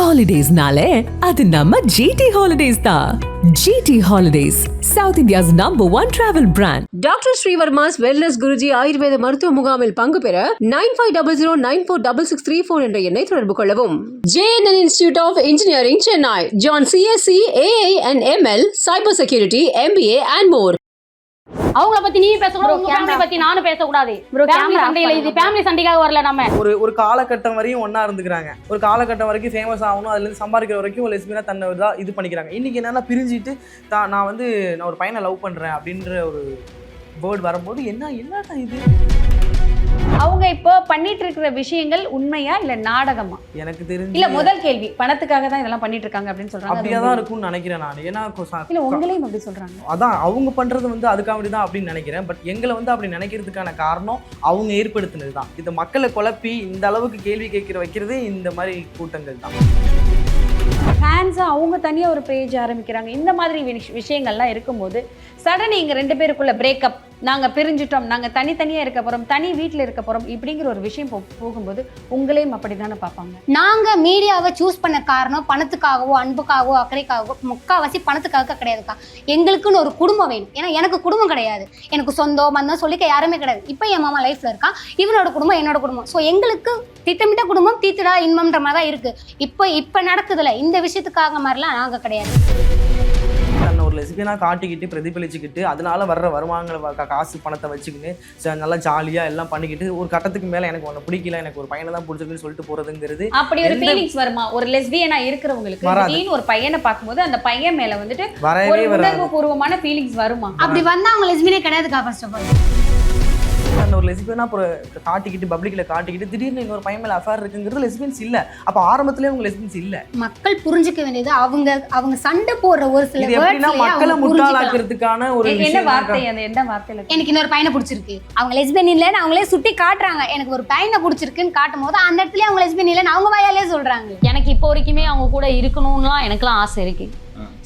Holidays-nale, அது நம்ம GT Holidays தான். GT Holidays, South India's #1 travel brand. Doctor Srivarma's wellness Guruji ஆயுர்வேத மருத்துவ முகாமில் பங்கு பெற 9500946634 என்ற எண்ணை தொடர்பு கொள்ளவும். JNN Institute of Engineering, Chennai. John CSC, AA and ML, Cyber Security, MBA and more. அவங்கள பத்தி நீ பேசக்கூடாது, உங்க ஃபேமிலி பத்தி நானும் பேசக்கூடாது. ஃபேமிலி சண்டையில இது ஃபேமிலி சண்டைக்காக வரல. நம்ம ஒரு காலகட்டம் வரையும் ஒண்ணா இருந்துக்கிறாங்க. ஒரு காலகட்டம் வரைக்கும் ஃபேமஸ் ஆகணும், அதுல இருந்து சம்பாதிக்கிற வரைக்கும் லெஸ்பியனா தன்னை இது பண்ணிக்கிறாங்க. இன்னைக்கு என்னன்னா பிரிஞ்சிட்டு நான் ஒரு பையனை லவ் பண்றேன் அப்படின்ற ஒரு வேர்ட் வரும்போது என்னடா இது? அவங்க இப்போ பண்ணிட்டு இருக்கிற விஷயங்கள் உண்மையா இல்ல நாடகமா? எனக்கு தெரிஞ்சு இல்ல முதல் கேள்வி பணத்துக்காக தான் இதெல்லாம் பண்ணிட்டு இருக்காங்க அப்படின்னு சொல்றாங்க. அப்படியே தான் இருக்கும்னு நினைக்கிறேன் நான். ஏன்னா இல்ல உங்களையும் அப்படி சொல்றாங்க. அதான் அவங்க பண்றது அதுக்காக தான் அப்படின்னு நினைக்கிறேன். பட் எங்களை அப்படி நினைக்கிறதுக்கான காரணம் அவங்க ஏற்படுத்தினது தான். இந்த மக்களை குழப்பி இந்த அளவுக்கு கேள்வி வைக்கிறதே இந்த மாதிரி கூட்டங்கள் தான். ஃபேன்ஸா அவங்க தனியா ஒரு பேஜ் ஆரம்பிக்கிறாங்க. இந்த மாதிரி விஷயங்கள்லாம் இருக்கும்போது சடன் இங்க ரெண்டு பேருக்குள்ள பிரேக்கப், நாங்க பிரிஞ்சிட்டோம், நாங்க தனித்தனியா இருக்க போறோம், தனி வீட்டுல இருக்க போறோம் இப்படிங்கிற ஒரு விஷயம் போகும்போது உங்களையும் அப்படித்தானே பார்ப்பாங்க. நாங்க மீடியாவை சூஸ் பண்ண காரணம் பணத்துக்காகவோ அன்புக்காகவோ அக்கறைக்காகவோ முக்காவாசி பணத்துக்காக கிடையாதுக்கா. எங்களுக்குன்னு ஒரு குடும்பம் வேணும். ஏன்னா எனக்கு குடும்பம் கிடையாது, எனக்கு சொந்தம் பந்தம் சொல்லிக்க யாருமே கிடையாது. இப்போ என் மாமா லைஃப்ல இருக்கான், இவனோட குடும்பம் என்னோட குடும்பம். ஸோ எங்களுக்கு திட்டமிட்ட குடும்பம் தீத்துடா இன்பம்ன்ற மாதிரி தான் இருக்கு. இப்போ நடக்குதுல இந்த விஷயத்துக்காக மாதிரிலாம் நாங்க கிடையாது. தன்னை ஒரு லெஸ்பியனா காட்டிக்கிட்டு பிரதிபலிச்சுக்கிட்டு அதனால வர்ற வருமானங்களை காசு பணத்தை வச்சுக்கின்னு நல்லா ஜாலியா எல்லாம் பண்ணிக்கிட்டு ஒரு கட்டத்துக்கு மேல எனக்கு ஒன்று பிடிக்கல, எனக்கு ஒரு பையனை தான் பிடிச்சிருக்குன்னு சொல்லிட்டு போறதுங்கிறது அப்படி ஒரு ஃபீலிங்ஸ் வருமா? ஒரு லெஸ்பியனா இருக்கிறவங்களுக்கு திடீர்னு ஒரு பையனை பார்க்கும்போது அந்த பையன் மேல வந்துட்டு ஒரு உணர்வுபூர்வமான ஃபீலிங்ஸ் வருமா? அப்படி வந்தா அவங்க லெஸ்பியனே கிடையாதுக்கா. ஃபர்ஸ்ட் ஆஃப் ஆல் ஒரு லெஸ்பியனா காட்டிக்கிட்டு பப்ளிக்ல காட்டிக்கிட்டு திடீர்னு இன்னொரு பையன் மேல அஃபேர் இருக்குங்கிறது லெஸ்பியன்ஸ் இல்ல. அப்ப ஆரம்பத்திலே அவங்க லெஸ்பியன்ஸ் இல்ல. மக்கள் புரிஞ்சுக்க வேண்டியது அவங்க சண்டை போடுற ஒரு சில மக்களை முட்டாளாக்குறதுக்கான ஒரு என்ன வார்த்தை, அந்த என்ன வார்த்தையில எனக்கு இன்னொரு பையனை பிடிச்சிருக்கு, அவங்க லெஸ்பியன் இல்லைன்னு அவங்களே சுட்டி காட்டுறாங்க. எனக்கு ஒரு பையனை பிடிச்சிருக்குன்னு காட்டும் போது அந்த இடத்துல அவங்க லெஸ்பியன் இல்லைன்னு அவங்க வாயாலே சொல்றாங்க. எனக்கு இப்போ வரைக்குமே அவங்க கூட இருக்கணும்லாம் எனக்குலாம் ஆசை இருக்கு.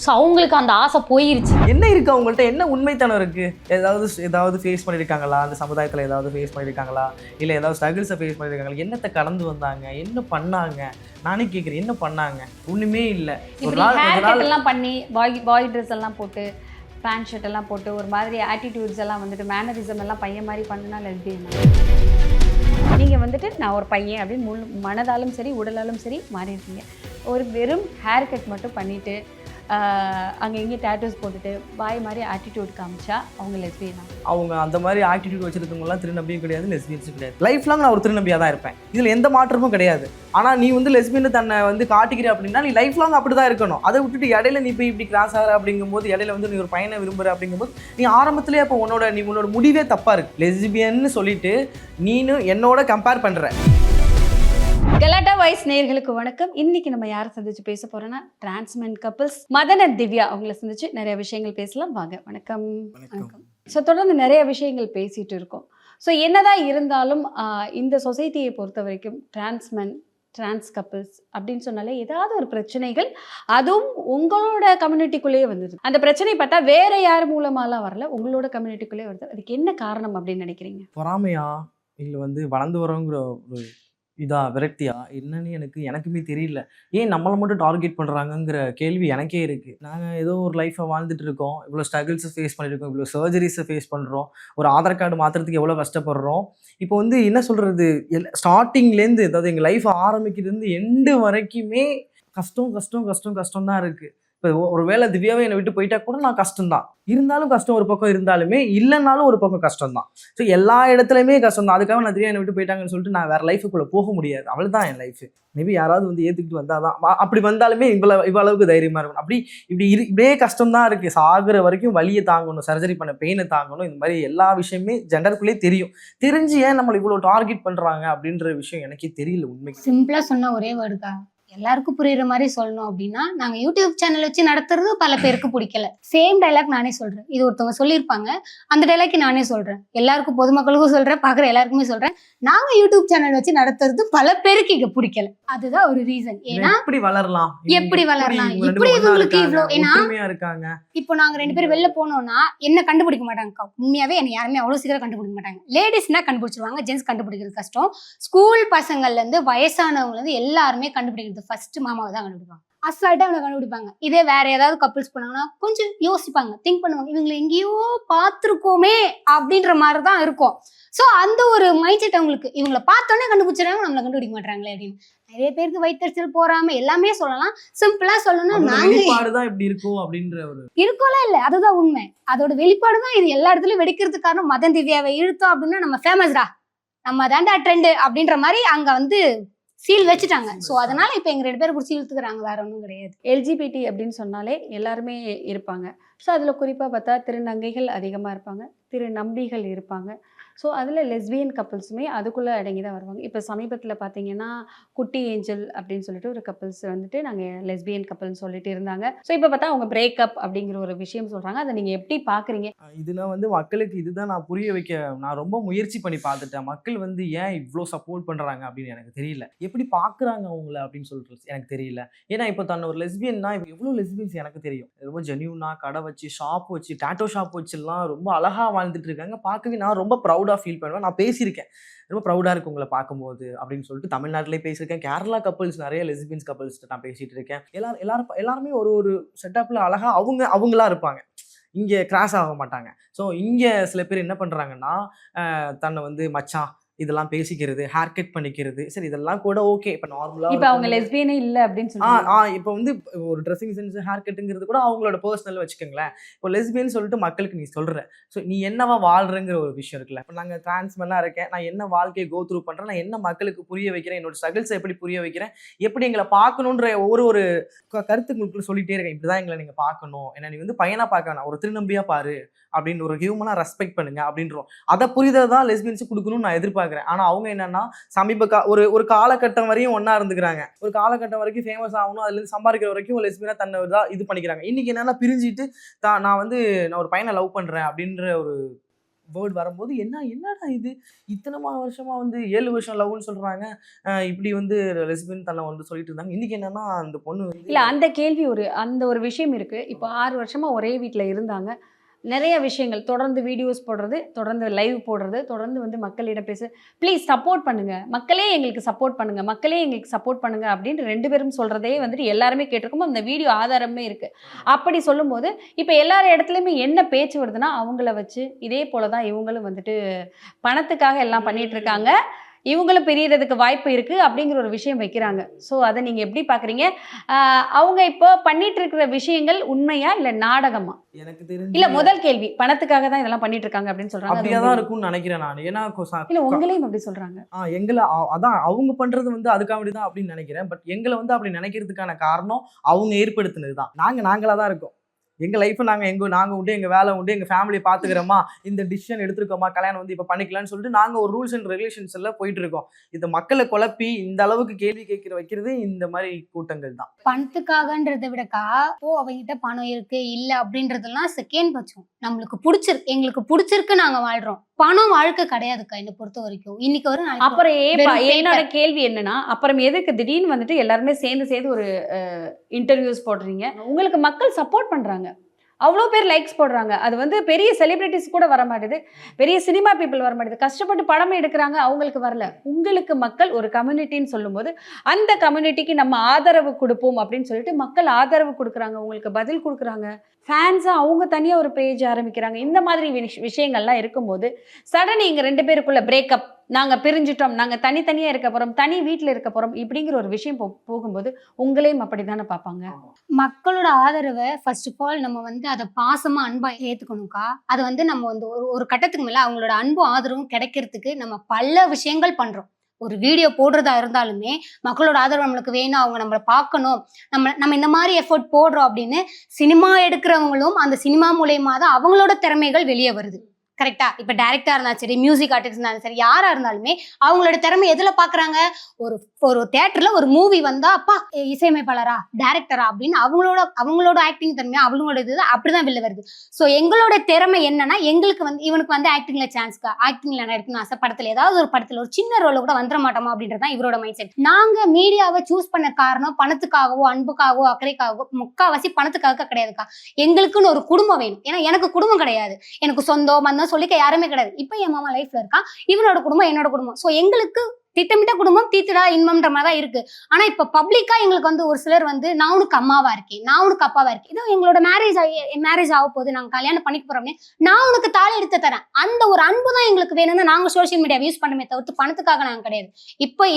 ஸோ அவங்களுக்கு அந்த ஆசை போயிருச்சு. என்ன இருக்கு அவங்கள்ட்ட, என்ன உண்மைத்தனம் இருக்கு? ஏதாவது ஃபேஸ் பண்ணியிருக்காங்களா? அந்த சமுதாயத்தில் ஏதாவது ஃபேஸ் பண்ணியிருக்காங்களா? இல்லை ஏதாவது ஸ்ட்ரகிள்ஸை ஃபேஸ் பண்ணியிருக்காங்களா? என்னத்தை கடந்து வந்தாங்க, என்ன பண்ணாங்க? நானே கேட்குறேன், என்ன பண்ணாங்க? ஒன்றுமே இல்லை. ஒரு நாள் எல்லாம் பண்ணி பாய் ட்ரெஸ் எல்லாம் போட்டு பேண்ட் ஷர்ட் எல்லாம் போட்டு ஒரு மாதிரி ஆட்டிடியூட்ஸ் எல்லாம் வந்துட்டு மேனரிசம் எல்லாம் பையன் மாதிரி பண்ணுனா லெஸ்பியன். நீங்கள் வந்துட்டு நான் ஒரு பையன் அப்படின்னு மனதாலும் சரி உடலாலும் சரி மாறி இருக்கீங்க. ஒரு வெறும் ஹேர் கட் மட்டும் பண்ணிவிட்டு அங்கே எங்கேயும் டேட்டூஸ் போட்டுட்டு பாய் மாதிரி ஆட்டிடியூட் காமிச்சா அவங்க லெஸ்பியனா? அவங்க அந்த மாதிரி ஆட்டிடியூட் வச்சிருக்கவங்களாம் திருநம்பியும் கிடையாது, லெஸ்பியன்ஸும் கிடையாது. லைஃப் லாங் நான் ஒரு திருநம்பியாக தான் இருப்பேன். இதில் எந்த மாற்றமும் கிடையாது. ஆனால் நீ லெஸ்பியன் தன்னை காட்டிக்கிற அப்படின்னா நீ லைஃப் லாங் அப்படி தான் இருக்கணும். அதை விட்டுட்டு இடையில நீ போய் இப்படி கிராஸ் ஆகிற அப்படிங்கும்போது, இடையில நீ ஒரு பையனை விரும்புகிற அப்படிங்கும்போது நீ ஆரம்பத்திலே அப்போ உன்னோட முடிவே தப்பாக இருக்குது. லெஸ்பியன்னு சொல்லிட்டு நீனு என்னோட கம்பேர் பண்ணுற. கலாட்டா வாய்ஸ் நேயர்களுக்கு வணக்கம். இன்னைக்கு நம்ம யாரை சந்திச்சு பேச போறோம்னா டிரான்ஸ்மென் கப்பிள்ஸ் மதன் அண்ட் திவ்யா அவங்கள சந்திச்சு நிறைய விஷயங்கள் பேசலாம். வாங்க. வணக்கம். வணக்கம். ஸோ தொடர்ந்து நிறைய விஷயங்கள் பேசிட்டு இருக்கோம். ஸோ என்னதான் இருந்தாலும் இந்த சொசைட்டியை பொறுத்த வரைக்கும் டிரான்ஸ் கப்பிள்ஸ் அப்படின்னு சொன்னாலே ஏதாவது ஒரு பிரச்சனைகள், அதுவும் உங்களோட கம்யூனிட்டிக்குள்ளேயே வந்தது. அந்த பிரச்சனை பார்த்தா வேற யார் மூலமாலாம் வரல, உங்களோட கம்யூனிட்டிக்குள்ளேயே வருது. அதுக்கு என்ன காரணம் அப்படின்னு நினைக்கிறீங்க? பொறாமையா இல்லை வளர்ந்து வரோங்கிற ஒரு விரக்தியா என்னன்னு எனக்குமே தெரியல. ஏன் நம்மளை மட்டும் டார்கெட் பண்ணுறாங்கங்கிற கேள்வி எனக்கே இருக்குது. நாங்கள் ஏதோ ஒரு லைஃப்பை வாழ்ந்துட்டு இருக்கோம், இவ்வளோ ஸ்ட்ரகிள்ஸை ஃபேஸ் பண்ணியிருக்கோம், இவ்வளோ சர்ஜரிஸை ஃபேஸ் பண்ணுறோம், ஒரு ஆதார் கார்டு மாற்றுறதுக்கு எவ்வளோ கஷ்டப்படுறோம். இப்போ என்ன சொல்கிறது, ஸ்டார்டிங்லேருந்து அதாவது எங்கள் லைஃப் ஆரம்பிக்கிறது எண்டு வரைக்குமே கஷ்டம் தான் இருக்குது. இப்போ ஒரு வேளை திவ்யாவை என்னை விட்டு போயிட்டா கூட நான் கஷ்டம்தான். இருந்தாலும் கஷ்டம் ஒரு பக்கம் இருந்தாலுமே இல்லைன்னாலும் ஒரு பக்கம் கஷ்டம்தான். ஸோ எல்லா இடத்துலையுமே கஷ்டம் தான். அதுக்காக நான் திவ்யா என்னை விட்டு போயிட்டாங்கன்னு சொல்லிட்டு நான் வேறு லைஃபுக்குள்ளே போக முடியாது. அவள் தான் என் லைஃபு. மேபி யாராவது ஏற்றுக்கிட்டு வந்தால் தான். அப்படி வந்தாலுமே இவ்வளவுக்கு தைரியமாக இருக்கணும். இப்படியே கஷ்டம்தான் இருக்குது. சாகுற வரைக்கும் வலியை தாங்கணும், சர்ஜரி பண்ண பெயினை தாங்கணும். இந்த மாதிரி எல்லா விஷயமே ஜெண்டருக்குள்ளேயே தெரிஞ்சு ஏன் நம்மளை இவ்வளோ டார்கெட் பண்ணுறாங்க அப்படின்ற விஷயம் எனக்கே தெரியல. உண்மைக்கு சிம்பிளா சொன்ன ஒரே வேர்டுக்கா, எல்லாருக்கும் புரியுற மாதிரி சொல்லணும் அப்படின்னா, நாங்க யூடியூப் சேனல் வச்சு நடத்துறது பல பேருக்கு பிடிக்கல. சேம் டைலாக் நானே சொல்றேன். இது ஒருத்தவங்க சொல்லியிருப்பாங்க, அந்த டைலாக் நானே சொல்றேன். எல்லாருக்கும் பொதுமக்களுக்கும் சொல்றேன், பாக்குற எல்லாருக்குமே சொல்றேன். நாங்க யூடியூப் சேனல் வச்சு நடத்துறது பல பேருக்கு இங்க பிடிக்கல. அதுதான் ஒரு ரீசன். ஏன்னா எப்படி வளரலாம் இப்படி இவங்களுக்கு இவ்வளவு, ஏன்னா இருக்காங்க. இப்போ நாங்க 2 பேரும் வெளில போனோம்னா என்ன கண்டுபிடிக்க மாட்டாங்க. உண்மையாவே என்ன யாருமே அவ்வளவு சீக்கிரம் கண்டுபிடிக்க மாட்டாங்க. லேடிஸ்னா கண்டுபிடிச்சிருவாங்க, ஜென்ஸ் கண்டுபிடிக்கிறது கஷ்டம். ஸ்கூல் பசங்கள்ல இருந்து வயசானவங்கல இருந்து எல்லாருமே கண்டுபிடிக்கிறது ஃபர்ஸ்ட் மாமாவை தான் கண்டுபிடிப்பாங்க. அசால்ட்டா அவனை கண்டுபிடிப்பாங்க. இதே வேற ஏதாவது கப்பிள்ஸ் பண்ணாங்கன்னா கொஞ்சம் யோசிப்பாங்க, திங்க் பண்ணுவாங்க, இவங்களை எங்கேயோ பார்த்துருக்கோமே அப்படின்ற மாதிரி தான் இருக்கும். ஸோ அந்த ஒரு மைண்ட் செட் அவங்களுக்கு, இவங்களை பார்த்தோன்னே கண்டுபிடிச்சிடறாங்க, நம்மளை கண்டுபிடிக்க மாட்டாங்களே அப்படின்னு. நிறைய பேருக்கு வயிற்றுச்சல் போறாம எல்லாமே சொல்லலாம். சிம்பிளா சொல்லணும், நாங்க இப்படி இருக்கும் அப்படின்ற ஒரு இருக்கோலாம் இல்ல, அதுதான் உண்மை. அதோட வெளிப்பாடு தான் இது எல்லா இடத்துலயும் வெடிக்கிறதுக்கு காரணம். மதன் திவ்யாவை இழுத்தோம் அப்படின்னா நம்ம ஃபேமஸ்டா, நம்ம தாண்டா ட்ரெண்டு அப்படின்ற மாதிரி அங்க வந்து சீல் வச்சுட்டாங்க. ஸோ அதனால இப்போ எங்க 2 பேரை பிடிச்சி இழுத்துக்கிறாங்க, வேற ஒன்றும் கிடையாது. LGBT அப்படின்னு சொன்னாலே எல்லாருமே இருப்பாங்க. ஸோ அதில் குறிப்பாக பார்த்தா திருநங்கைகள் அதிகமாக இருப்பாங்க, திருநம்பிகள் இருப்பாங்க. ஸோ அதில் லெஸ்பியன் கப்புள்ஸுமே அதுக்குள்ளே அடங்கி தான் வருவாங்க. இப்போ சமீபத்தில் பார்த்தீங்கன்னா குட்டி ஏஞ்சல் அப்படின்னு சொல்லிட்டு ஒரு கப்புள்ஸ் வந்துட்டு நாங்கள் லெஸ்பியன் கப்புள்னு சொல்லிட்டு இருந்தாங்க. ஸோ இப்போ பார்த்தா அவங்க பிரேக்கப் அப்படிங்கிற ஒரு விஷயம் சொல்கிறாங்க. அதை நீங்கள் எப்படி பார்க்குறீங்க? இதுனா வந்து மக்களுக்கு இதுதான் நான் புரிய வைக்க நான் ரொம்ப முயற்சி பண்ணி பார்த்துட்டேன். மக்கள் வந்து ஏன் இவ்வளோ சப்போர்ட் பண்ணுறாங்க அப்படின்னு எனக்கு தெரியல. எப்படி பார்க்குறாங்க அவங்கள அப்படின்னு சொல்லிட்டு எனக்கு தெரியல. ஏன்னா இப்போ தன்னை ஒரு லெஸ்பியன்னா இப்போ எவ்வளோ லெஸ்பியன்ஸ் எனக்கு தெரியும். ரொம்ப ஜென்யூனா கடை வச்சு, ஷாப் வச்சு, டேட்டோ ஷாப் வச்சுலாம் ரொம்ப அழகாக வாழ்ந்துட்டு இருக்காங்க. பார்க்கவே நான் ரொம்ப ப்ரௌடாக ஃபீல் பண்ணுவேன். நான் பேசியிருக்கேன், ரொம்ப ப்ரௌடாக இருக்கு உங்களை பார்க்கும்போது அப்படின்னு சொல்லிட்டு. தமிழ்நாட்டிலே பேசியிருக்கேன், கேரளா கப்பல்ஸ் நிறைய லெஸ்பியன்ஸ் கப்பல்ஸ் நான் பேசிட்டு இருக்கேன். எல்லாருமே ஒரு செட்டப்ல அழகா அவங்களா இருப்பாங்க, இங்கே கிராஸ் ஆக மாட்டாங்க. ஸோ இங்கே சில பேர் என்ன பண்ணுறாங்கன்னா தன்னை வந்து மச்சான் இதெல்லாம் பேசிக்கிறது, ஹேர் கட் பண்ணிக்கிறது, சரி இதெல்லாம் கூட ஓகே. இப்போ நார்மலாக இப்போ அவங்க லெஸ்பியனே இல்லை அப்படின்னு சொல்லி இப்போ வந்து ஒரு ட்ரெஸ்ஸிங் சென்ஸ், ஹேர் கட்டுங்கிறது கூட அவங்களோட பர்சனல் வச்சுக்கோங்களேன். இப்போ லெஸ்பியன் சொல்லிட்டு மக்களுக்கு நீ சொல்கிற, ஸோ நீ என்னவா வாழ்றங்கிற ஒரு விஷயம் இருக்குல்ல. இப்போ நாங்கள் டிரான்ஸ்மென்னாக இருக்கேன், நான் என்ன வாழ்க்கையை கோ த்ரூ பண்ணுறேன், நான் என்ன மக்களுக்கு புரிய வைக்கிறேன், என்னோட ஸ்ட்ரகிள்ஸை எப்படி புரிய வைக்கிறேன், எப்படி எங்களை பார்க்கணுன்ற ஒரு கருத்து உங்களுக்கு சொல்லிட்டே இருக்கேன். இப்படி தான் எங்களை நீங்கள் பார்க்கணும், ஏன்னா நீ வந்து பையனாக பார்க்க வேணாம், ஒரு திருநம்பியாக பாரு அப்படின்னு, ஒரு ஹியூமனாக ரெஸ்பெக்ட் பண்ணுங்க அப்படின்றோம். அதை புரிதல் தான் லெஸ்பியன்ஸுக்கு கொடுக்கணும்னு நான் எதிர்பார்க்குறேன். ஆனா அவங்க என்னன்னா ஒரு காலகட்டம் வரையும் ஒன்னா இருந்துக்கிறாங்க, ஒரு காலகட்டம் வரைக்கும் ஃபேமஸ் ஆகணும், அதுல இருந்து சம்பாதிக்கிற வரைக்கும் லெஸ்பியனா தன்னை தான் இது பண்ணிக்கிறாங்க. இன்னைக்கு என்னன்னா பிரிஞ்சுட்டு நான் ஒரு பையனை லவ் பண்றேன் அப்படின்ற ஒரு வேர்ட் வரும்போது என்னடா இது, இத்தனை வருஷமா வந்து 7 வருஷம் லவ்னு சொல்றாங்க, இப்படி வந்து லெஸ்பியன் தன்னை வந்து சொல்லிட்டு இருந்தாங்க. இன்னைக்கு என்னன்னா அந்த பொண்ணு இல்ல, அந்த கேள்வி அந்த ஒரு விஷயம் இருக்கு. இப்போ 6 வருஷமா ஒரே வீட்டில் இருந்தாங்க, நிறைய விஷயங்கள் தொடர்ந்து வீடியோஸ் போடுறது, தொடர்ந்து லைவ் போடுறது, தொடர்ந்து வந்து மக்களிடம் பேச, ப்ளீஸ் சப்போர்ட் பண்ணுங்க, மக்களே எங்களுக்கு சப்போர்ட் பண்ணுங்க, மக்களே எங்களுக்கு சப்போர்ட் பண்ணுங்க அப்படின்னு 2 பேரும் சொல்றதே வந்துட்டு எல்லாருமே கேட்டிருக்கோம். அந்த வீடியோ ஆதாரமே இருக்கு. அப்படி சொல்லும்போது இப்போ எல்லார் இடத்துலையுமே என்ன பேச்சு வருதுன்னா, அவங்கள வச்சு இதே போலதான் இவங்களும் வந்துட்டு பணத்துக்காக எல்லாம் பண்ணிட்டு இருக்காங்க, இவங்களும் பிரியறதுக்கு வாய்ப்பு இருக்கு அப்படிங்கிற ஒரு விஷயம் வைக்கிறாங்க. ஸோ அதை நீங்க எப்படி பாக்குறீங்க? அவங்க இப்போ பண்ணிட்டு இருக்கிற விஷயங்கள் உண்மையா இல்ல நாடகமா? எனக்கு தெரிஞ்சு இல்ல, முதல் கேள்வி, பணத்துக்காக தான் இதெல்லாம் பண்ணிட்டு இருக்காங்க அப்படின்னு சொல்றாங்க. அப்படியாதான் இருக்கும்னு நினைக்கிறேன் நான். ஏன்னா இல்ல, உங்களையும் அப்படி சொல்றாங்க. எங்களை அதான் அவங்க பண்றது வந்து அதுக்காக தான் அப்படின்னு நினைக்கிறேன். பட் எங்களை வந்து அப்படி நினைக்கிறதுக்கான காரணம் அவங்க ஏற்படுத்தினதுதான். நாங்களா தான் இருக்கோம். எங்கள் லைஃப்பை நாங்கள் உண்டு, எங்கள் வேலை உண்டு, எங்கள் ஃபேமிலியை பார்த்துக்கிறோமா, இந்த டிசிஷன் எடுத்துருக்கோமா, கல்யாணம் வந்து இப்போ பண்ணிக்கலாம்னு சொல்லிட்டு நாங்கள் ஒரு ரூல்ஸ் அண்ட் ரெகுலேஷன்ஸ் எல்லாம் போயிட்டு இருக்கோம். இந்த மக்களை குழப்பி இந்த அளவுக்கு கேள்வி வைக்கிறது இந்த மாதிரி கூட்டங்கள் தான். பணத்துக்காகன்றதை விடக்கா அவங்ககிட்ட பணம் இருக்கு இல்ல அப்படின்றதெல்லாம் செகண்ட் பட்சம். எங்களுக்கு பிடிச்சிருக்கு, நாங்க வாழ்றோம். பணம் வாழ்க்கை கிடையாதுக்கா என்னை பொறுத்த வரைக்கும். இன்னைக்கு வரும் அப்புறம் என்னோட கேள்வி என்னன்னா, அப்புறம் எதுக்கு திடீர்னு வந்துட்டு எல்லாருமே சேர்ந்து ஒரு இன்டர்வியூஸ் போடுறீங்க? உங்களுக்கு மக்கள் சப்போர்ட் பண்றாங்க, அவ்வளோ பேர் லைக்ஸ் போடுறாங்க, அது வந்து பெரிய செலிபிரிட்டிஸ் கூட வர மாட்டேது, பெரிய சினிமா பீப்புள் வர மாட்டேது, கஷ்டப்பட்டு படம் எடுக்கிறாங்க, அவங்களுக்கு வரல. உங்களுக்கு மக்கள் ஒரு கம்யூனிட்டின்னு சொல்லும்போது அந்த கம்யூனிட்டிக்கு நம்ம ஆதரவு கொடுப்போம் அப்படின்னு சொல்லிட்டு மக்கள் ஆதரவு கொடுக்குறாங்க, உங்களுக்கு பதில் கொடுக்குறாங்க, ஃபேன்ஸாக அவங்க தனியாக ஒரு பேஜ் ஆரம்பிக்கிறாங்க. இந்த மாதிரி விஷயங்கள்லாம் இருக்கும்போது சடன் இங்கே 2 பேருக்குள்ள பிரேக்கப், நாங்கள் பிரிஞ்சிட்டோம், நாங்கள் தனித்தனியாக இருக்க போகிறோம், தனி வீட்டில் இருக்க போகிறோம் இப்படிங்கிற ஒரு விஷயம் போகும்போது உங்களையும் அப்படி தானே பார்ப்பாங்க. மக்களோட ஆதரவை ஃபர்ஸ்ட் ஆஃப் ஆல் நம்ம வந்து அதை பாசமா அன்பா ஏத்துக்கணும்க்கா. அது வந்து நம்ம வந்து ஒரு கட்டத்துக்கு மேல அவங்களோட அன்பும் ஆதரவும் கிடைக்கிறதுக்கு நம்ம பல விஷயங்கள் பண்றோம். ஒரு வீடியோ போடுறதா இருந்தாலுமே மக்களோட ஆதரவு நம்மளுக்கு வேணும், அவங்க நம்மளை பார்க்கணும், நம்ம இந்த மாதிரி எஃபோர்ட் போடுறோம் அப்படின்னு சினிமா எடுக்கிறவங்களும் அந்த சினிமா மூலயமா தான் அவங்களோட திறமைகள் வெளியே வருது. கரெக்டா? இப்ப டைரக்டா இருந்தாலும் சரி, மியூசிக் ஆர்டிஸ்ட் இருந்தாலும் சரி, யாரா இருந்தாலுமே அவங்களோட திறமை எதுல பாக்குறாங்க? ஒரு ஒரு தியேட்டர்ல ஒரு மூவி வந்தா அப்பா இசையமைப்பாளரா, டைரக்டரா அப்படின்னு அவங்களோட ஆக்டிங் திறமையா அவங்களோட இது அப்படிதான் வெளில வருது. சோ எங்களோட திறமை என்னன்னா, எங்களுக்கு வந்து இவனுக்கு வந்து ஆக்டிங்ல நடிக்கணும் ஆசை, படத்துல ஏதாவது ஒரு படத்துல ஒரு சின்ன ரோல கூட வந்துட மாட்டோமா அப்படின்றதான் இவரோட மைண்ட் செட். நாங்க மீடியாவை சூஸ் பண்ண காரணம் பணத்துக்காகவோ அன்புக்காகவோ அக்கறைக்காகவோ, முக்காவாசி பணத்துக்காக கிடையாதுக்கா. எங்களுக்குன்னு ஒரு குடும்பம் வேணும். ஏன்னா எனக்கு குடும்பம் கிடையாது. எனக்கு சொந்தம் பந்தம் சொல்லிக்க யாருமே கிடையாது. இப்ப என் மாமா லைஃப்ல இருக்கான். இவனோட குடும்பம் என்னோட குடும்பம். சோ எங்களுக்கு திட்டமிட்ட குடும்பம் தீத்துடா இன்பம்ன்ற மாதிரி தான் இருக்கு. ஆனா இப்ப பப்ளிக்கா எங்களுக்கு வந்து ஒரு சிலர் வந்து நான் உனக்கு அம்மாவா இருக்கேன், நான் உனக்கு அப்பாவா இருக்கேன், இதோ எங்களோட மேரேஜ் ஆக போகுது, நாங்க கல்யாணம் பண்ணிக்க போறோம்னே, நான் உனக்கு தாலி எடுத்து தரேன், அந்த ஒரு அன்பு தான் எங்களுக்கு வேணும்னு நாங்க சோசியல் மீடியா யூஸ் பண்ணுமே தவிர்த்து பணத்துக்காக நாங்க கிடையாது.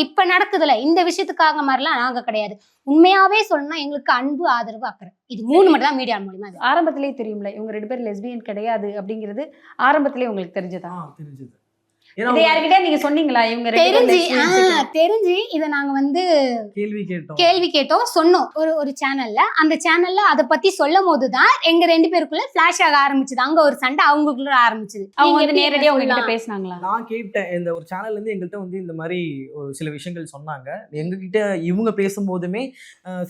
இப்ப நடக்குதுல இந்த விஷயத்துக்காக மாதிரிலாம் நாங்க கிடையாது. உண்மையாவே சொல்லணும்னா எங்களுக்கு அன்பு, ஆதரவு, அக்கறை, இது 3 மட்டும் தான் மீடியா மூலியமா. ஆரம்பத்திலேயே தெரியும்ல இவங்க 2 பேர் லெஸ்பியன் கிடையாது அப்படிங்கிறது ஆரம்பத்திலேயே உங்களுக்கு தெரிஞ்சதா? தெரிஞ்சது. இதை யார்கிட்ட நீங்க சொன்னீங்களா இவங்க 2 பேரும் lesbians? தெரிஞ்சு இதை நாங்க வந்து கேள்வி கேட்டோம், சொன்னோம் ஒரு சேனல்ல. அந்த சேனல்ல அதை பத்தி சொல்லும் போதுதான் எங்க 2 பேருக்குள்ள பிளாஷ் ஆக ஆரம்பிச்சது. அங்க ஒரு சண்டை அவங்களுக்குள்ள ஆரம்பிச்சது. அவங்க வந்து நேரடியா உங்ககிட்ட பேசினாங்களா? நான் கேட்டேன், இந்த ஒரு சேனல்ல இருந்து எங்கள்கிட்ட வந்து இந்த மாதிரி ஒரு சில விஷயங்கள் சொன்னாங்க. எங்ககிட்ட இவங்க பேசும்போதுமே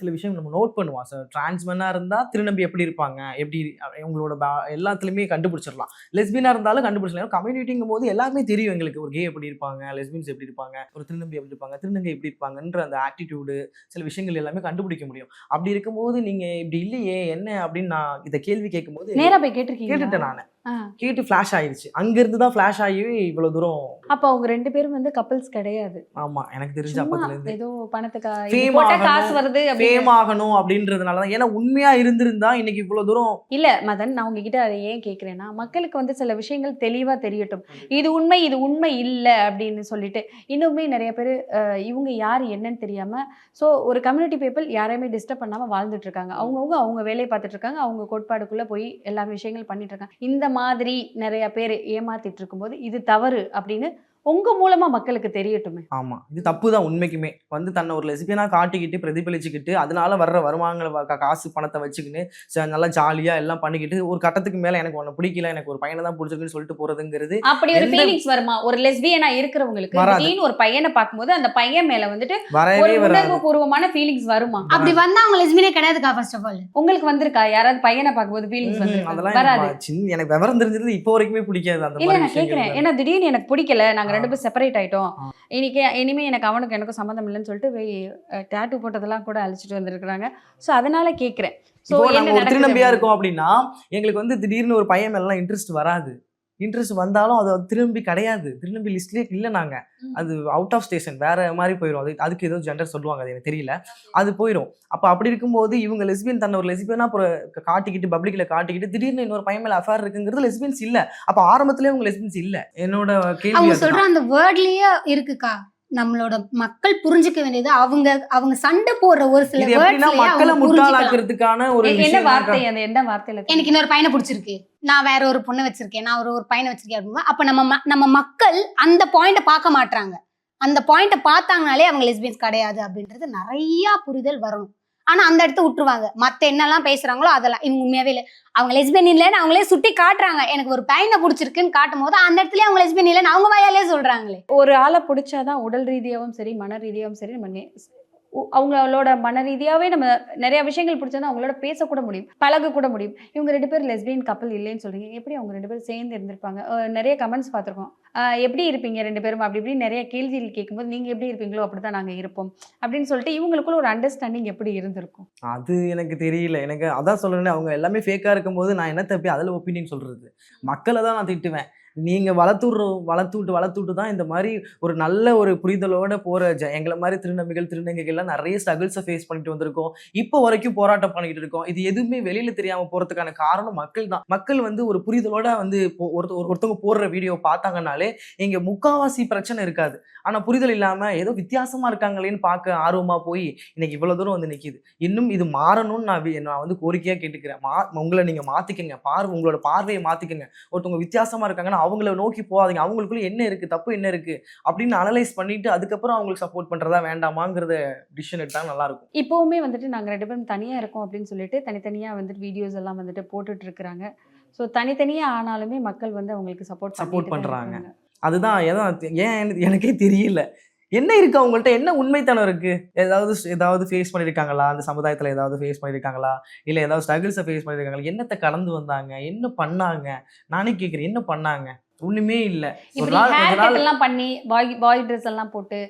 சில விஷயம் நம்ம நோட் பண்ணுவோம். டிரான்ஸ்மென்னா இருந்தா திருநம்பி எப்படி இருப்பாங்க, எப்படி உங்களோட எல்லாத்துலயுமே கண்டுபிடிச்சிடலாம். லெஸ்பியனா இருந்தாலும் கண்டுபிடிச்சிடலாம். கம்யூனிட்டிங்கும் போது எல்லாமே தெரியும் எங்களுக்கு. ஒரு கே எப்படி இருப்பாங்க, லெஸ்பியன்ஸ் எப்படி இருப்பாங்க, ஒரு திருநம்பி எப்படி இருப்பாங்க, திருநங்கை எப்படி இருப்பாங்கன்ற அந்த ஆட்டிடியூடு சில விஷயங்கள் எல்லாமே கண்டுபிடிக்க முடியும். அப்படி இருக்கும்போது நீங்க இப்படி இல்லையே என்ன அப்படின்னு நான் இதை கேள்வி கேட்கும்போது நேரா போய் கேட்டுட்டேன். நானு கேட்டு ஃபிளாஷ் ஆயிடுச்சு. அங்க இருந்து தான் ஃபிளாஷ் ஆகி இவ்வளவு தூரம். அப்ப அவங்க 2 பேரும் வந்து கப்பல்ஸ் கிடையாது. ஆமா, எனக்கு தெரிஞ்ச அப்பத்துல இருந்து ஏதோ பணத்துக்காக காசு வருது ஃபேம் ஆகணும் அப்படின்றதுனால தான். ஏன்னா உண்மையா இருந்திருந்தா இன்னைக்கு இவ்வளவு தூரம் இல்ல மதன், நான் உங்ககிட்ட அதை ஏன் கேட்கிறேன்னா, மக்களுக்கு வந்து சில விஷயங்கள் தெளிவா தெரியட்டும். இது உண்மை இல்ல அப்படின்னு சொல்லிட்டு இன்னுமே நிறைய பேர் இவங்க யாரு என்னன்னு தெரியாம ஒரு கம்யூனிட்டி பீப்புள் யாரையுமே டிஸ்டர்ப் பண்ணாம வாழ்ந்துட்டு இருக்காங்க. அவங்க வேலையை பார்த்துட்டு இருக்காங்க, அவங்க கோட்பாடுக்குள்ள போய் எல்லா விஷயங்கள் பண்ணிட்டு இருக்காங்க. இந்த மாதிரி நிறைய பேர் ஏமாத்திட்டு இருக்கும்போது இது தவறு அப்படின்னு உங்க மூலமா மக்களுக்கு தெரியட்டுமே. ஆமா, இது தப்பு தான். உண்மைக்குமே வந்து தன்னை ஒரு லெஸ்பியனா காட்டிக்கிட்டு பிரதிபலிச்சுக்கிட்டு அதனால வர்ற வருமானங்களை காசு பணத்தை வச்சுக்கின்னு நல்லா ஜாலியா எல்லாம் பண்ணிக்கிட்டு ஒரு கட்டத்துக்கு மேல எனக்கு ஒண்ணு பிடிக்கல, எனக்கு ஒரு பையனை தான் பிடிச்சிருக்குன்னு சொல்லிட்டு போறதுங்கிறது அப்படி ஒரு ஃபீலிங்ஸ் வருமா? ஒரு லெஸ்பியனா இருக்கிறவங்களுக்கு திடீர்னு ஒரு பையனை பார்க்கும்போது அந்த பையன் மேல வந்துட்டு ஒரு உணர்வுபூர்வமான ஃபீலிங்ஸ் வருமா? அப்படி வந்தா அவங்க லெஸ்பியனே கிடையாதுக்கா. ஃபர்ஸ்ட் ஆஃப் ஆல் உங்களுக்கு வந்திருக்கா யாராவது பையனை பார்க்கும்போது ஃபீலிங்ஸ் வந்து வராது? எனக்கு விவரம் தெரிஞ்சது இப்போ வரைக்குமே பிடிக்காது அந்த இல்ல. நான் கேட்கிறேன், ஏன்னா திடீர்னு எனக்கு பிடிக்கல, நாங்க 2 பேரும் செப்பரேட் ஆயிட்டோம், இனிமே எனக்கும் சம்மந்தம் இல்லைன்னு சொல்லிட்டு டாட்டூ போட்டதெல்லாம் கூட அழிச்சிட்டு வந்திருக்கிறாங்க. ஸோ அதனால கேட்கிறேன். திருநம்பியா இருக்கும் அப்படின்னா எங்களுக்கு வந்து திடீர்னு ஒரு பையன் மேலாம் இன்ட்ரெஸ்ட் வராது. இன்ட்ரெஸ்ட் வந்தாலும் அது திரும்பி கிடையாது, திரும்பி லிஸ்ட்லேயே இல்லை. நாங்கள் அது அவுட் ஆஃப் ஸ்டேஷன் வேற மாதிரி போயிடும். அதுக்கு ஏதோ ஜெண்டர் சொல்லுவாங்க, அது எனக்கு தெரியல. அது போயிடும். அப்போ அப்படி இருக்கும்போது இவங்க லெஸ்பியன் தன்னை ஒரு லெஸ்பியனா காட்டிக்கிட்டு பப்ளிக்ல காட்டிக்கிட்டு திடீர்னு இன்னொரு பையன் மேல அஃபேர் இருக்குங்கிறது லெஸ்பியன்ஸ் இல்லை. அப்போ ஆரம்பத்திலேயே உங்க லெஸ்பியன்ஸ் இல்லை. என்னோட கேள்வி சொல்ற அந்த வேர்ட்லயே இருக்குக்கா. நம்மளோட மக்கள் புரிஞ்சுக்க வேண்டியது அவங்க சண்டை போடுற ஒரு சில மக்களை முட்டாளாக்குறதுக்கான ஒரு என்ன வார்த்தை, அந்த என்ன வார்த்தையில எனக்கு இன்னொரு பையனை பிடிச்சிருக்கு, நான் வேற ஒரு பொண்ணை வச்சிருக்கேன், நான் ஒரு பையனை வச்சிருக்கேன் அப்படின்னா அப்ப நம்ம மக்கள் அந்த பாயிண்ட பார்க்க மாட்டாங்க. அந்த பாயிண்ட பார்த்தாங்கனாலே அவங்க லெஸ்பியன்ஸ் கிடையாது அப்படின்றது நிறைய புரிதல் வரணும். ஆனா அந்த இடத்த விட்டுருவாங்க. மத்த என்னெல்லாம் பேசுறாங்களோ அதெல்லாம் இவங்க உண்மையாவே இல்லை, அவங்க லெஸ்பியன் இல்லைன்னு அவங்களே சுட்டி காட்டுறாங்க. எனக்கு ஒரு பையனை பிடிச்சிருக்குன்னு காட்டும் போது அந்த இடத்துல அவங்க லெஸ்பியன் இல்லைன்னு அவங்க வாயாலே சொல்றாங்களே. ஒரு ஆளை பிடிச்சாதான் உடல் ரீதியாகவும் சரி மன ரீதியாகவும் சரி நம்ம அவங்களோட மன ரீதியாவே நம்ம நிறைய விஷயங்கள் பிடிச்சா அவங்களோட பேசக்கூட முடியும், பழக கூட முடியும். இவங்க 2 பேர் லெஸ்பியன் கப்பல் இல்லைன்னு சொல்றீங்க, எப்படி அவங்க 2 பேரும் சேர்ந்து இருந்திருப்பாங்க? நிறைய கமெண்ட்ஸ் பார்த்துருக்கோம், எப்படி இருப்பீங்க 2 பேரும் அப்படி இப்படி நிறைய கேள்விகள் கேட்கும்போது நீங்க எப்படி இருப்பீங்களோ அப்படிதான் நாங்க இருப்போம் அப்படின்னு சொல்லிட்டு இவங்களுக்குள்ள ஒரு அண்டர்ஸ்டாண்டிங் எப்படி இருந்திருக்கும்? அது எனக்கு தெரியல. எனக்கு அதான் சொல்றேன், அவங்க எல்லாமே ஃபேக்கா இருக்கும்போது நான் என்ன தப்பி அதில் ஒப்பீனியன் சொல்றது? மக்களை தான் நான் திட்டுவேன். நீங்க வளர்த்துட்டு தான் இந்த மாதிரி ஒரு நல்ல ஒரு புரிதலோட போற எங்களை மாதிரி திருநங்கைகள்லாம் நிறைய ஸ்ட்ரகிள்ஸை ஃபேஸ் பண்ணிட்டு வந்திருக்கோம். இப்போ வரைக்கும் போராட்டம் பண்ணிக்கிட்டு இருக்கோம். இது எதுவுமே வெளியில தெரியாம போறதுக்கான காரணம் மக்கள் தான். மக்கள் வந்து ஒரு புரிதலோட வந்து ஒருத்தவங்க போடுற வீடியோ பார்த்தாங்கனாலே இங்க முக்காவாசி பிரச்சனை இருக்காது. ஆனா புரிதல் இல்லாம ஏதோ வித்தியாசமா இருக்காங்களேன்னு பார்க்க ஆர்வமா போய் இன்னைக்கு இவ்வளவு தூரம் வந்து நிக்குது. இன்னும் இது மாறணும்னு நான் வந்து கோரிக்கையா கேட்டுக்கிறேன். உங்களை நீங்க மாத்திக்கங்க, உங்களோட பார்வையை மாத்திக்கங்க. ஒருத்தவங்க வித்தியாசமா இருக்காங்கன்னா அவங்கள நோக்கி போகாதீங்க. அவங்களுக்குள்ள என்ன இருக்கு, தப்பு என்ன இருக்கு அப்படின்னு அனலைஸ் பண்ணிட்டு அதுக்கப்புறம் அவங்களுக்கு சப்போர்ட் பண்றதா வேண்டாமாங்கிறத டிசிஷன் எடுத்தா நல்லா இருக்கும். இப்போவுமே வந்துட்டு நாங்க 2 பேரும் தனியா இருக்கோம் அப்படின்னு சொல்லிட்டு தனித்தனியா வந்துட்டு வீடியோஸ் எல்லாம் வந்துட்டு போட்டுட்டு இருக்கிறாங்க. ஸோ தனித்தனியாக ஆனாலுமே மக்கள் வந்து அவங்களுக்கு சப்போர்ட் பண்ணுறாங்க. அதுதான் ஏன் எனக்கே தெரியல. என்ன இருக்கு அவங்கள்ட்ட, என்ன உண்மைத்தனம் இருக்கு? ஏதாவது ஃபேஸ் பண்ணியிருக்காங்களா, அந்த சமுதாயத்தில் ஏதாவது ஃபேஸ் பண்ணியிருக்காங்களா, இல்லை ஏதாவது ஸ்ட்ரகிள்ஸை ஃபேஸ் பண்ணியிருக்காங்களா, என்னத்தை கடந்து வந்தாங்க, என்ன பண்ணாங்க? நானே கேட்குறேன், என்ன பண்ணாங்க? ஒண்ணுமே இல்லை. இப்படி ஹேர் கட் எல்லாம் பண்ணி பாய் ட்ரெஸ் எல்லாம் போட்டு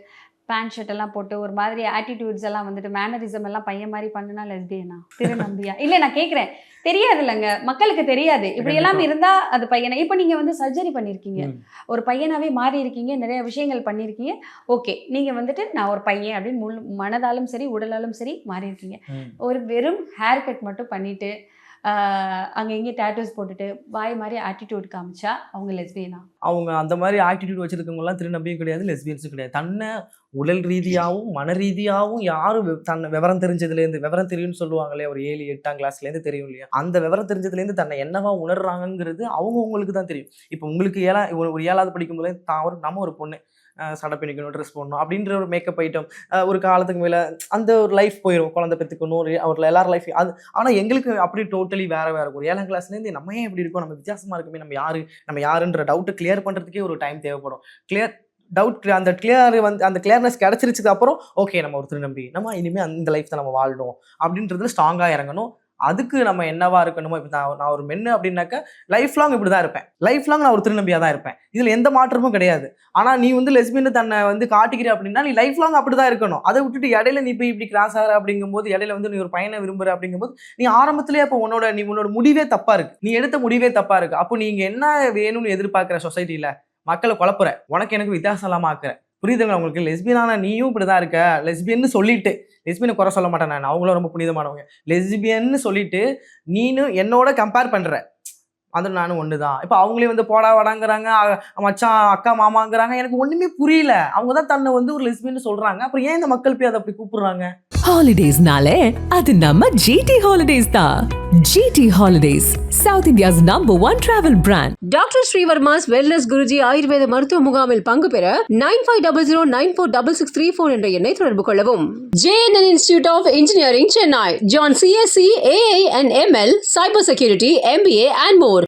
பேண்ட் ஷர்ட் எல்லாம் போட்டு ஒரு மாதிரி ஆட்டிடியூட்ஸ் எல்லாம் வந்துட்டு மேனரிசம் எல்லாம் பையன் மாதிரி பண்ணுனா லெஸ்பியனா திருநம்பியா? இல்லை நான் கேட்குறேன், தெரியாது இல்லைங்க, மக்களுக்கு தெரியாது. இப்படி எல்லாம் இருந்தா அது பையனா? இப்போ நீங்க வந்து சர்ஜரி பண்ணியிருக்கீங்க, ஒரு பையனாவே மாறி இருக்கீங்க, நிறைய விஷயங்கள் பண்ணியிருக்கீங்க. ஓகே, நீங்க வந்துட்டு நான் ஒரு பையன் அப்படின்னு மனதாலும் சரி உடலாலும் சரி மாறி இருக்கீங்க. ஒரு வெறும் ஹேர் கட் மட்டும் பண்ணிட்டு அங்கே இங்கே டேட்டூஸ் போட்டுட்டு வாய் மாதிரி ஆட்டிடியூட் காமிச்சா அவங்க லெஸ்பியனா? அவங்க அந்த மாதிரி ஆட்டிடியூட் வச்சிருக்கவங்கலாம் திருநம்பியும் கிடையாது, லெஸ்பியன்ஸும் கிடையாது. தன்னை உடல் ரீதியாகவும் மன ரீதியாகவும் யாரும் தன்னை விவரம் தெரிஞ்சதுலேருந்து, விவரம் தெரியும்னு சொல்லுவாங்களே, ஒரு 7, 8ஆம் கிளாஸ்லேருந்து தெரியும் இல்லையா, அந்த விவரம் தெரிஞ்சதுலேருந்து தன்னை என்னவா உணர்றாங்கிறது அவங்களுக்கு தான் தெரியும். இப்போ உங்களுக்கு ஒரு 7ஆவது படிக்கும் போதே நம்ம ஒரு பொண்ணு சடை பிணிக்கணும், ட்ரெஸ் போடணும் அப்படின்ற ஒரு மேக்கப் ஐட்டம் ஒரு காலத்துக்கு மேலே அந்த ஒரு லைஃப் போயிடும். குழந்தை பெற்றுக்கணும், அவரில் எல்லாரும் லைஃப் அது. ஆனால் எங்களுக்கு அப்படி டோட்டலி வேறு இருக்கும். 7ஆம் கிளாஸ்லேருந்து நம்ம ஏன் எப்படி இருக்கோம், நம்ம வித்தியாசமாக இருக்குமே, நம்ம யாருன்ற டவுட்டை கிளியர் பண்ணுறதுக்கே ஒரு டைம் தேவைப்படும். அந்த கிளியர்னஸ் கிடச்சிருச்சுக்கு அப்புறம் ஓகே நம்ம ஒரு திருநம்பி, நம்ம இனிமேல் அந்த லைஃப் தான் நம்ம வாழணும் அப்படின்றதுல ஸ்ட்ராங்காக இறங்கணும். அதுக்கு நம்ம என்னவா இருக்கணுமோ, இப்போ நான் ஒரு மென்னு அப்படின்னாக்கா லைஃப் லாங் இப்படி தான் இருப்பேன், லைஃப் லாங் நான் ஒரு திருநம்பியாக தான் இருப்பேன், இதில் எந்த மாற்றமும் கிடையாது. ஆனால் நீ வந்து லெஸ்பியன் தன்னை வந்து காட்டிக்கிற அப்படின்னா நீ லைஃப் லாங் அப்படி தான் இருக்கணும். அதை விட்டுட்டு இடையில நீ போய் இப்படி கிராஸ் ஆகிற அப்படிங்கும்போது, இடையில வந்து நீ ஒரு பையனை விரும்புகிற அப்படிங்கும்போது நீ ஆரம்பத்திலேயே அப்போ உன்னோட முடிவே தப்பாக இருக்குது, நீ எடுத்த முடிவே தப்பாக இருக்குது. அப்போ நீங்கள் என்ன வேணும்னு எதிர்பார்க்குற சொசைட்டியில் மக்களை குழப்புற, உனக்கு எனக்கு வித்தியாசம் இல்லாமல் ஆக்குற. புரியுதுங்களா உங்களுக்கு? லெஸ்பியனான நீயும் இப்படி தான் இருக்க, லெஸ்பியன்னு சொல்லிட்டு, லெஸ்பியனை குறை சொல்ல மாட்டேன் நான், அவங்களும் ரொம்ப புனிதமானவங்க. லெஸ்பியன்னு சொல்லிட்டு நீனும் என்னோட கம்பேர் பண்ணுற, அது நானும் ஒன்று தான். இப்போ அவங்களே வந்து போடா வடாங்கிறாங்க, மச்சான் அக்கா மாமாங்கிறாங்க. எனக்கு ஒன்றுமே புரியல. அவங்க தான் தன்னை வந்து ஒரு லெஸ்பியன்னு சொல்கிறாங்க, அப்புறம் ஏன் இந்த மக்கள் போய் அதை அப்படி கூப்பிடுறாங்க? ஹாலிடேஸ்னாலே அது நம்ம GT ஹாலிடேஸ் தான். GT holidays, south India's #1 travel brand. Doctor Srivarma's wellness Guruji ஆயுர்வேத மருத்துவ முகாமில் பங்கு பெற 9500946634 என்ற எண்ணை தொடர்பு கொள்ளவும். JNN institute of engineering Chennai, John CSE, AA and ML, Cyber Security, MBA and more.